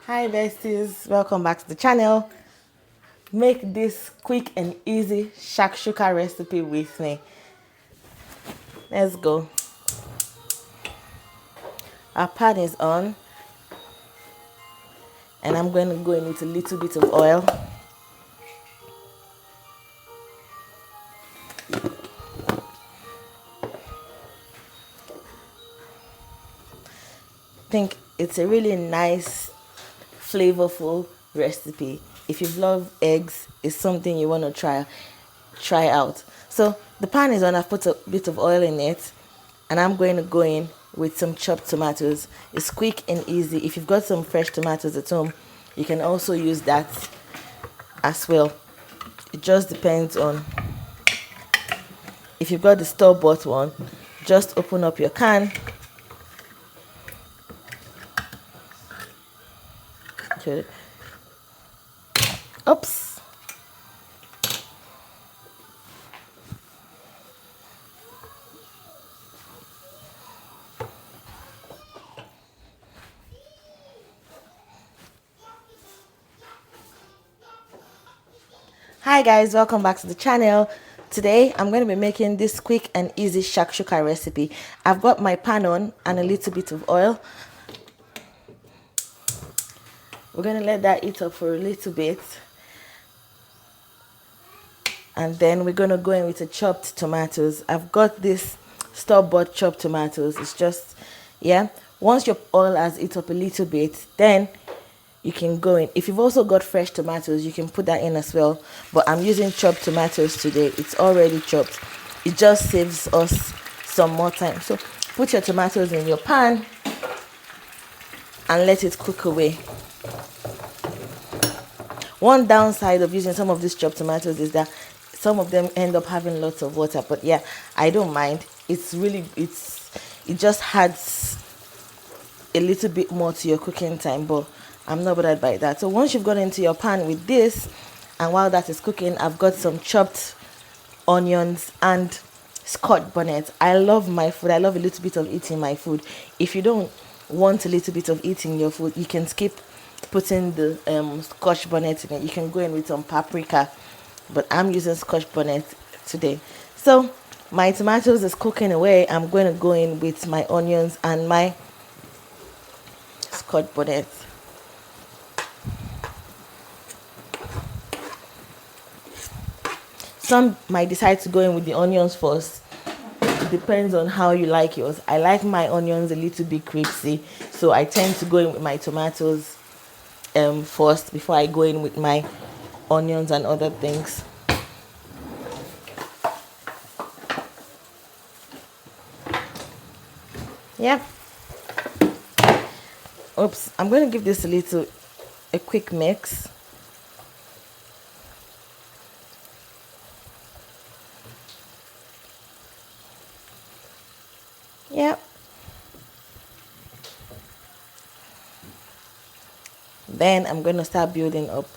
Hi besties, welcome back to the channel. Make this quick and easy shakshuka recipe with me. Let's go. Our pan is on and I'm going to go in with a little bit of oil. I think it's a really nice, flavorful recipe. If you love eggs, it's something you want to try out. So the pan is on, I've put a bit of oil in it and I'm going to go in with some chopped tomatoes. It's quick and easy. If you've got some fresh tomatoes at home, you can also use that as well. It just depends on if you've got the store-bought one. Just open up your can. Okay. Oops. Hi guys, welcome back to the channel. Today I'm going to be making this quick and easy shakshuka recipe. I've got my pan on and a little bit of oil. We're going to let that heat up for a little bit. And then we're going to go in with the chopped tomatoes. I've got this store-bought chopped tomatoes. It's just, yeah. Once your oil has heated up a little bit, then you can go in. If you've also got fresh tomatoes, you can put that in as well. But I'm using chopped tomatoes today. It's already chopped. It just saves us some more time. So put your tomatoes in your pan and let it cook away. One downside of using some of these chopped tomatoes is that some of them end up having lots of water, but yeah, I don't mind. It just adds a little bit more to your cooking time, but I'm not bothered by that. So once you've got into your pan with this, and while that is cooking, I've got some chopped onions and scotch bonnet. I love my food. I love a little bit of eating my food. If you don't want a little bit of eating your food, you can skip putting the scotch bonnet in it. You can go in with some paprika, but I'm using scotch bonnet today. So my tomatoes is cooking away. I'm going to go in with my onions and my scotch bonnet. Some might decide to go in with the onions first. It depends on how you like yours. I like my onions a little bit crispy, so I tend to go in with my tomatoes first before I go in with my onions and other things. Yeah. Oops, I'm going to give this a quick mix. Yeah. Then I'm going to start building up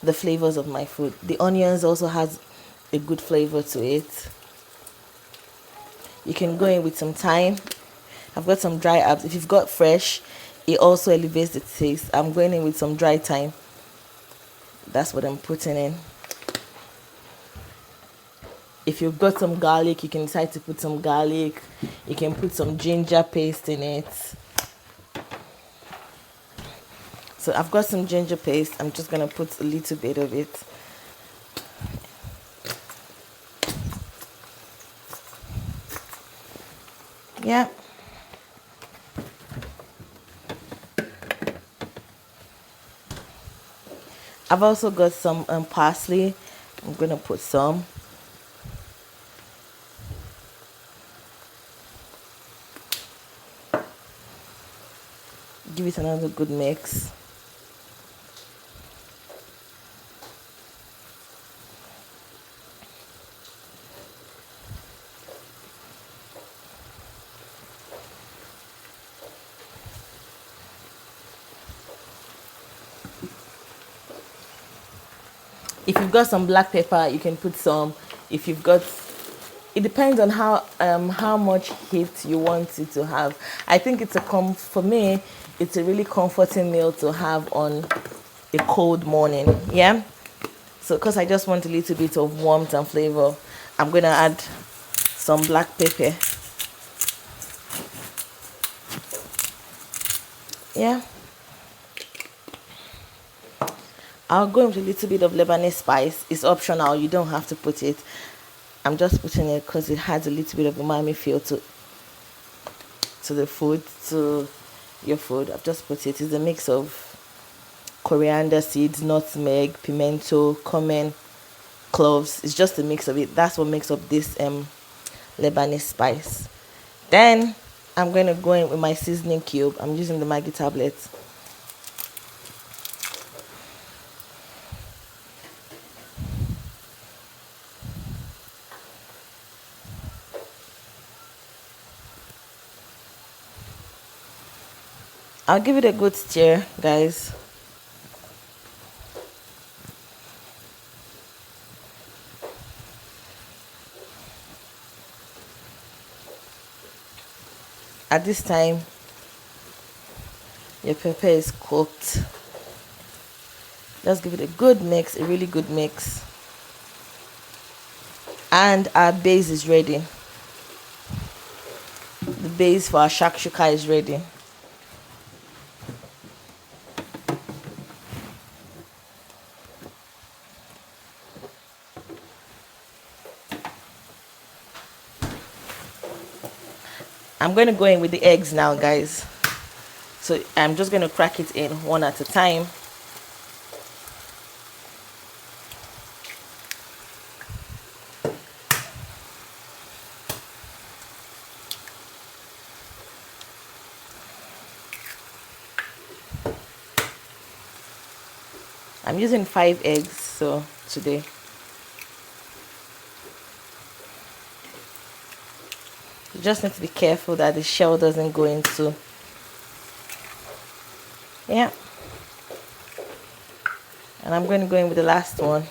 the flavors of my food. The onions also has a good flavor to it. You can go in with some thyme. I've got some dry herbs. If you've got fresh, it also elevates the taste. I'm going in with some dry thyme. That's what I'm putting in. If you've got some garlic, you can decide to put some garlic. You can put some ginger paste in it. So I've got some ginger paste. I'm just going to put a little bit of it. Yeah. I've also got some parsley. I'm going to put some. Give it another good mix. If you've got some black pepper, you can put some. If you've got it depends on how much heat you want it to have. I think for me, it's a really comforting meal to have on a cold morning. Yeah. So because I just want a little bit of warmth and flavor, I'm gonna add some black pepper. Yeah. I'll go with a little bit of Lebanese spice. It's optional. You don't have to put it. I'm just putting it because it has a little bit of umami feel to the food, to your food. I've just put it. It's a mix of coriander seeds, nutmeg, pimento, cumin, cloves. It's just a mix of it. That's what makes up this Lebanese spice. Then I'm going to go in with my seasoning cube. I'm using the Maggi tablets. I'll give it a good stir, guys. At this time, your pepper is cooked. Just give it a good mix, a really good mix. And our base is ready. The base for our shakshuka is ready. I'm going to go in with the eggs now, guys. So I'm just going to crack it in one at a time. I'm using 5 eggs so today. You just need to be careful that the shell doesn't go into. Yeah. And I'm going to go in with the last one.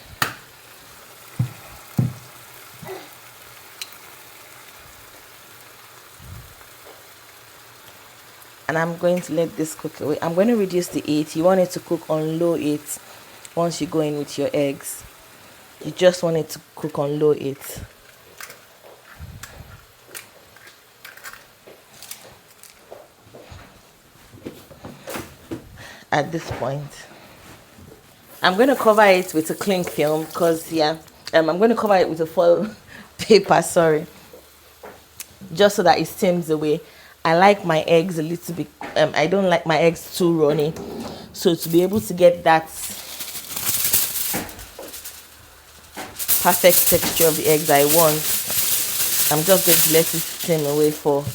And I'm going to let this cook away. I'm going to reduce the heat. You want it to cook on low heat once you go in with your eggs. You just want it to cook on low heat. At this point, I'm going to cover it with a cling film because I'm going to cover it with a foil paper, sorry, just so that it steams away. I like my eggs a little bit, I don't like my eggs too runny, so to be able to get that perfect texture of the eggs I want, I'm just going to let it steam away for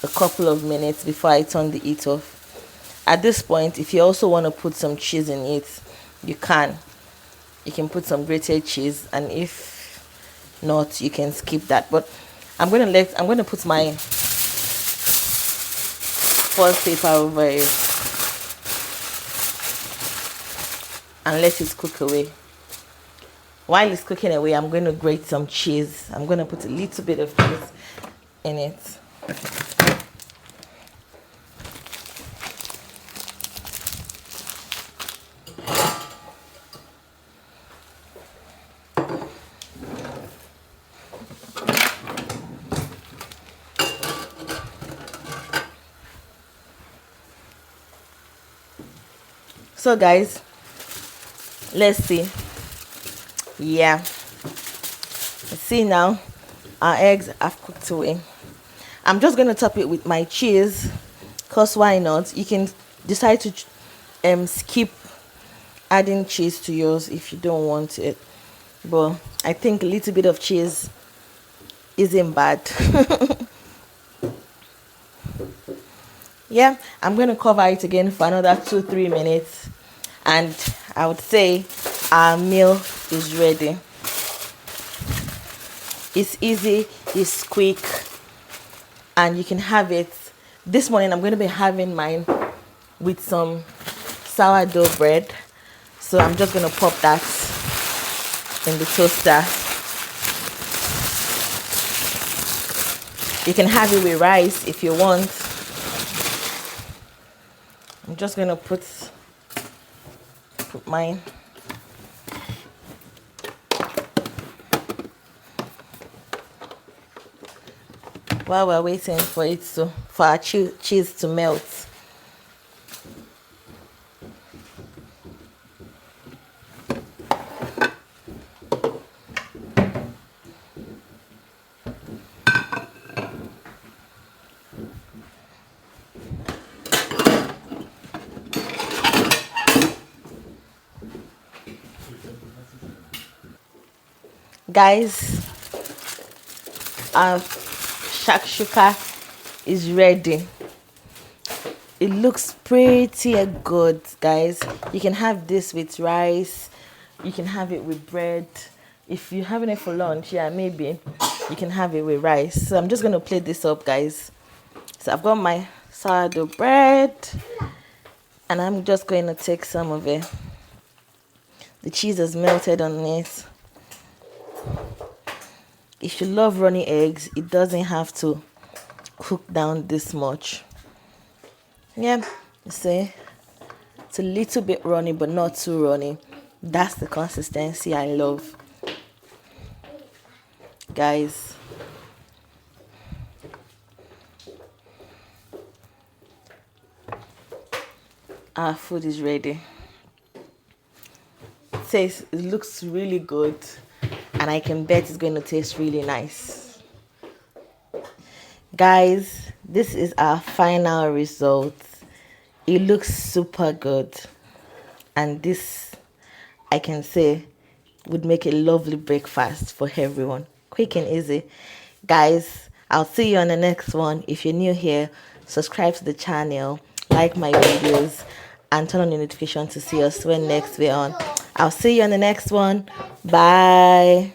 a couple of minutes before I turn the heat off. At this point, if you also want to put some cheese in it, you can. You can put some grated cheese, and if not, you can skip that. But I'm going to put my foil paper over it and let it cook away. While it's cooking away, I'm going to grate some cheese. I'm going to put a little bit of cheese in it. So guys, let's see. Yeah, let's see now. Our eggs have cooked away. I'm just going to top it with my cheese, because why not? You can decide to skip adding cheese to yours if you don't want it, but I think a little bit of cheese isn't bad. Yeah, I'm going to cover it again for another 2-3 minutes, and I would say our meal is ready. It's easy, it's quick, and you can have it. This morning I'm going to be having mine with some sourdough bread, so I'm just going to pop that in the toaster. You can have it with rice if you want. I'm just going to put mine. While we're waiting for our cheese to melt. Guys, our shakshuka is ready. It looks pretty good, guys. You can have this with rice. You can have it with bread. If you're having it for lunch, yeah, maybe you can have it with rice. So I'm just going to plate this up, guys. So I've got my sourdough bread, and I'm just going to take some of it. The cheese has melted on it. If you love runny eggs, it doesn't have to cook down this much. Yeah, you see, it's a little bit runny, but not too runny. That's the consistency I love, guys. Our food is ready. It looks really good, and I can bet it's going to taste really nice. Guys, this is our final result. It looks super good, and this, I can say, would make a lovely breakfast for everyone. Quick and easy. Guys, I'll see you on the next one. If you're new here, subscribe to the channel, like my videos, and turn on the notification to see us when next we're on. I'll see you on the next one. Bye.